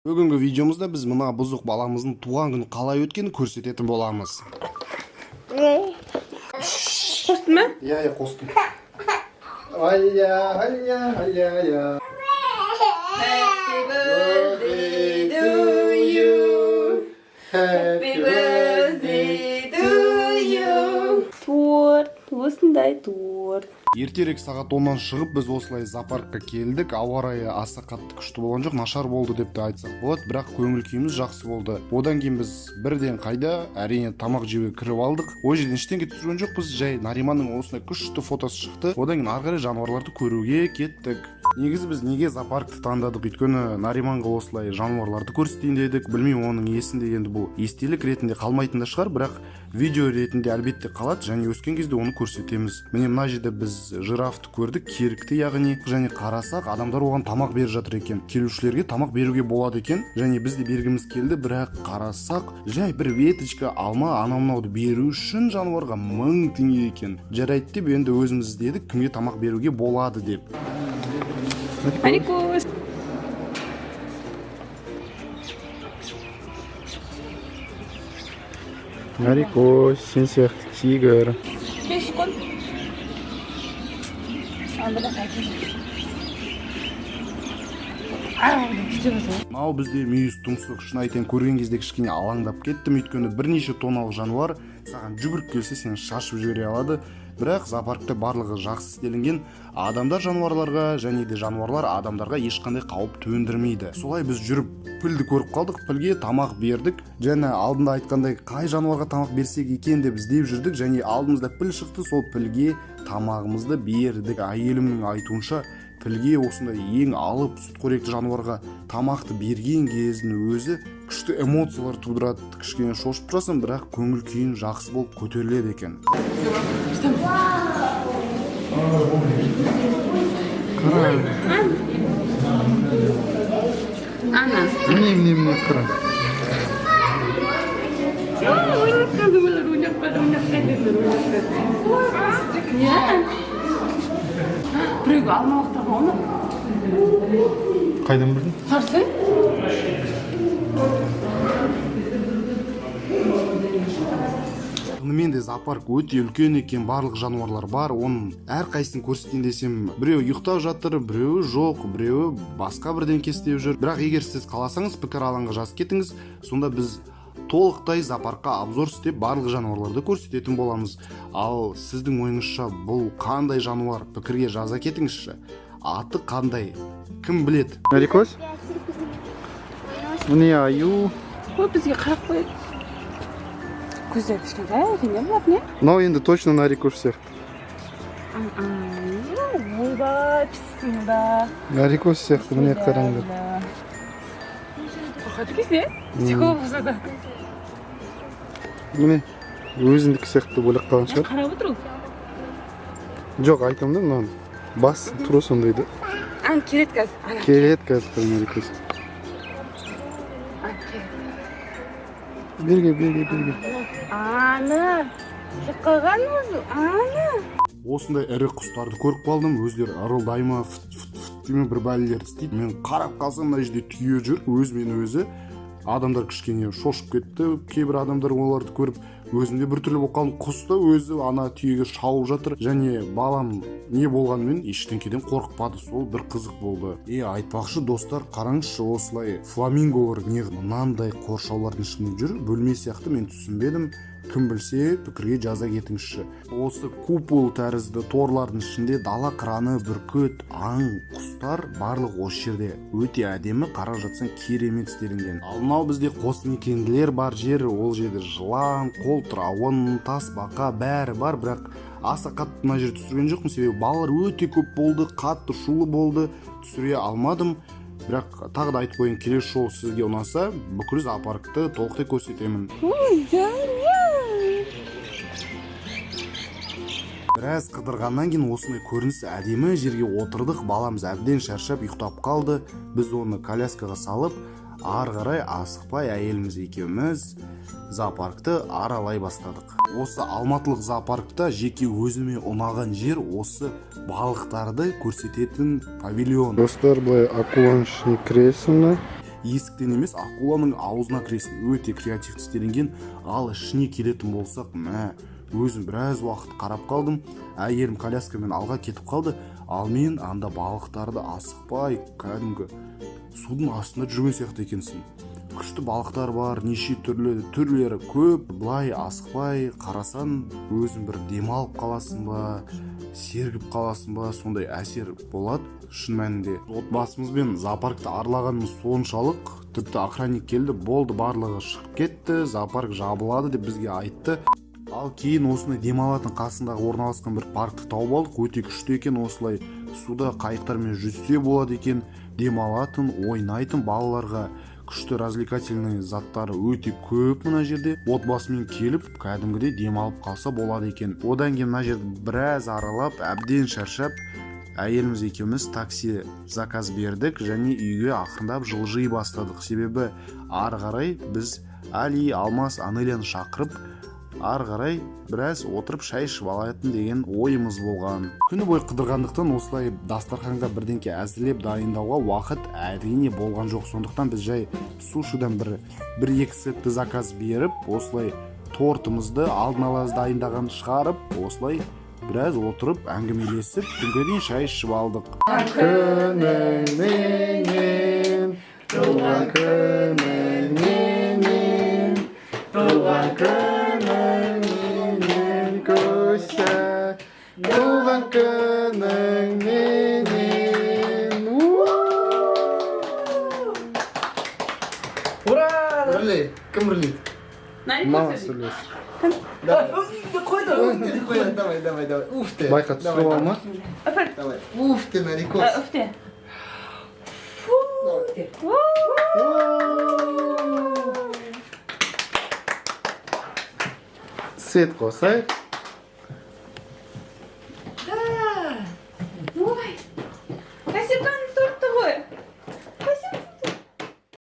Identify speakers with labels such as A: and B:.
A: Бүгінгі видеомызда біз мына бұзық баламыздың туған күні қалай өткенін көрсететін боламыз.
B: Қостың ба?
A: Иә, қостым. Ая.
B: Happy birthday to you. Happy birthday to you. Торт, осындай торт.
A: Ертерек сағат 10-нан шығып біз осылай зоопаркқа келдік. Ауа райы аса қатты күшті болған жоқ, нашар болды деп те айтсақ болады, бірақ көңіл күйіміз жақсы болды. Одан кейін біз бірден қайда, әрине тамақ жеуге кіріп алдық. Ол жерден ештеңе түсірген жоқпыз, жай Нариманның осындай күшті фотосы шықты. Одан кейін ары қарай жануарларды көруге кеттік. Негізі біз неге зоопаркты таңдадық? Өйткені Нариманға осылай жануарларды көрсетейін дедік. Білмеймін, оның есінде енді бұл естелік ретінде қалмайтын да шығар, бірақ видео ретінде әлбетте қалады, және өскен кезде оны көрсетеміз. Міне мына жерде біз жирафты көрдік, керікті яғни, және қарасақ адамдар оған тамақ беріп жатыр екен. Келушілерге тамақ беруге болады екен, және біз де бергіміз келді, бірақ қарасақ жай бір веточка алма анау-мынауды беру үшін жануарға 1000 теңге екен. Жарайды деп енді өзіміз іздедік, кімге тамақ беруге болады деп.
B: Нарикос.
A: Нарикос, сен сияқты тигр.
B: 5 kun.
A: Мынау бізде мүйіз тұмсық, шын айтайын көрген кезде кішкене алаңдап кеттім, өйткені бірнеше тонналық жануар саған жүгіріп келсе сені шашып жібере алады. Бірақ зоопаркта барлығы жақсы істелінген, адамдар жануарларға және де жануарлар адамдарға ешқандай қауіп төндірмейді. Солай біз жүріп пілді көріп қалдық, пілге тамақ бердік. Және алдында айтқандай қай жануарға тамақ берсек екен деп іздеп жүрдік, және алдымызда піл шықты, сол пілге тамағымызды бердік. Әйелімнің айтуынша пілге осындай ең алып сүтқоректі жануарға тамақты берген кездің өзі күшті эмоциялар тудырады. Кішкене шошып тұрасың, бірақ көңіл күйің жақсы болып көтеріледі екен.
B: Ана.
A: Міне қара.
B: Біреуге алмалықтарға оны.
A: Қайдан білдің?
B: Қарсы?
A: Шынымен де зоопарк өте үлкен екен, барлық жануарлар бар. Оның әрқайсысын көрсетейін десем, біреу ұйықтап жатыр, біреуі жоқ, біреуі басқа бірдеңке істеп жүр. Бірақ егер сіз қаласаңыз, пікір алаңға жазып кетіңіз, сонда біз толықтай зоопаркқа обзор істеп барлық жануарларды көрсететін боламыз. Ал сіздің ойыңызша бұл қандай жануар? Пікірге жаза кетіңізші. Аты қандай? Кім біледі?
C: Нарикос? Міне аю.
B: Ой, бізге қарап қойды. Көздері кішкентай екен де болады, не?
C: Мынау енді точно нарикос сияқты.
B: Ойбай, пісіңда.
C: Нарикос сияқты, міне қараңдар.
B: Қорқады кезде? Психолог болса.
C: Міне өзіндікі сияқты ойлап қалған шығар.
B: Қарап отыр ол.
C: Жоқ, айтамын да мынаны. Бас тура сондай да.
B: Келеді қазір.
C: Келеді қазір нарикос. Берге.
B: Ана, кеп қалған өзі, ана.
A: Осындай ірі құстарды көріп қалдым, өздері ырылдай ма, фыт демен бір бәлелерді істейді. Мен қарап қалсам мына жерде түйе жүр, өзімен өзі. Адамдар кішкене шошып кетті, кейбір адамдар оларды көріп өзімде біртүрлі болып қалдым. Құс та өзі ана түйеге шауып жатыр, және балам не болғанымен ештеңеден қорықпады, сол бір қызық болды. Айтпақшы достар, қараңызшы, осылай фламинголар не мынандай қоршаулардың ішінде жүр, бөлме сияқты, мен түсінбедім. Кім білсе, пікірге жаза кетіңізші. Осы купол тәрізді торлардың ішінде дала қыраны, бүркіт, аң, құстар барлық осы жерде. Өте әдемі, қарап жатсаң керемет істелінген. Ал мынау бізде қосмекенділер бар жер, ол жерде жылан, қолтырауын, тасбақа бәрі бар, бірақ аса қатты мына жерде түсірген жоқпын, себебі балалар өте көп болды, қатты шулы болды, түсіре алмадым. Бірақ тағы да айтып қойын, келесі жолы сізге ұнаса, бүкіл зоопаркты толықтай көрсетемін. Біраз қыдырғаннан кейін осындай көрініс әдемі жерге отырдық. Баламыз әбден шаршап ұйықтап қалды. Біз оны коляскаға салып, ары қарай асықпай әйеліміз екеуміз зоопаркты аралай бастадық. Осы алматылық зоопаркта жеке өзіме ұнаған жер осы балықтарды көрсететін павильон.
C: Достар, былай акуланың ішіне кіресің.
A: есіктен емес акуланың аузына кіресің. Өте креативті істелінген. Ал ішіне келетін болсақ, мә, өзім біраз уақыт қарап қалдым. Әйелім коляскамен алға кетіп қалды. Ал мен анда балықтарды асықпай, кәдімгі судың астында жүрген сияқты екенсің. Күшті балықтар бар, неше түрлері көп. Былай асықпай қарасан, өзің бір демалып қаласың ба, сергіп қаласың ба, сондай әсер болады. Шын мәнінде отбасымызбен зоопаркты аралағанымыз соншалық, тіпті охранник келді, болды, барлығы шығып кетті, зоопарк жабылады деп бізге айтты. Ал кейін осындай демалатын қасындағы орналасқан бір паркты тауып алдық. Өте күшті екен, осылай суда қайықтармен жүзсе болады екен. Демалатын, ойнайтын балаларға күшті развлекательный заттары өте көп мына жерде. Отбасымен келіп, кәдімгідей демалып қалса болады екен. Одан кейін мына жерді біраз аралап, әбден шаршап, әйеліміз екеуміз такси заказ бердік және үйге ақырындап жылжи бастадық. Себебі ары қарай біз Али, Алмас, Анеляны шақырып, ары қарай біраз отырып шай ішіп алатын деген ойымыз болған. Күні бойы қыдырғандықтан осылай дастарханға бірдеңке әзірлеп дайындауға уақыт әрине болған жоқ. Сондықтан біз жай сушидан бір-екі сетті заказ беріп, осылай тортымызды алдын ала дайындаған шығарып, осылай біраз отырып әңгімелесіп, түнге дейін шай ішіп алдық.
C: Күніңменен, туған күніңменен, туған күніңменен көші, туған күніңменен.
D: Ура!
C: Бірлей, кім бірлейді? Мама сөйлес.
D: Қойды, давай. Уф ты.
C: Байқа түсіріп алма.
D: Давай. Уф ты, нарекос.
B: Öfte.
C: Свет қосайық.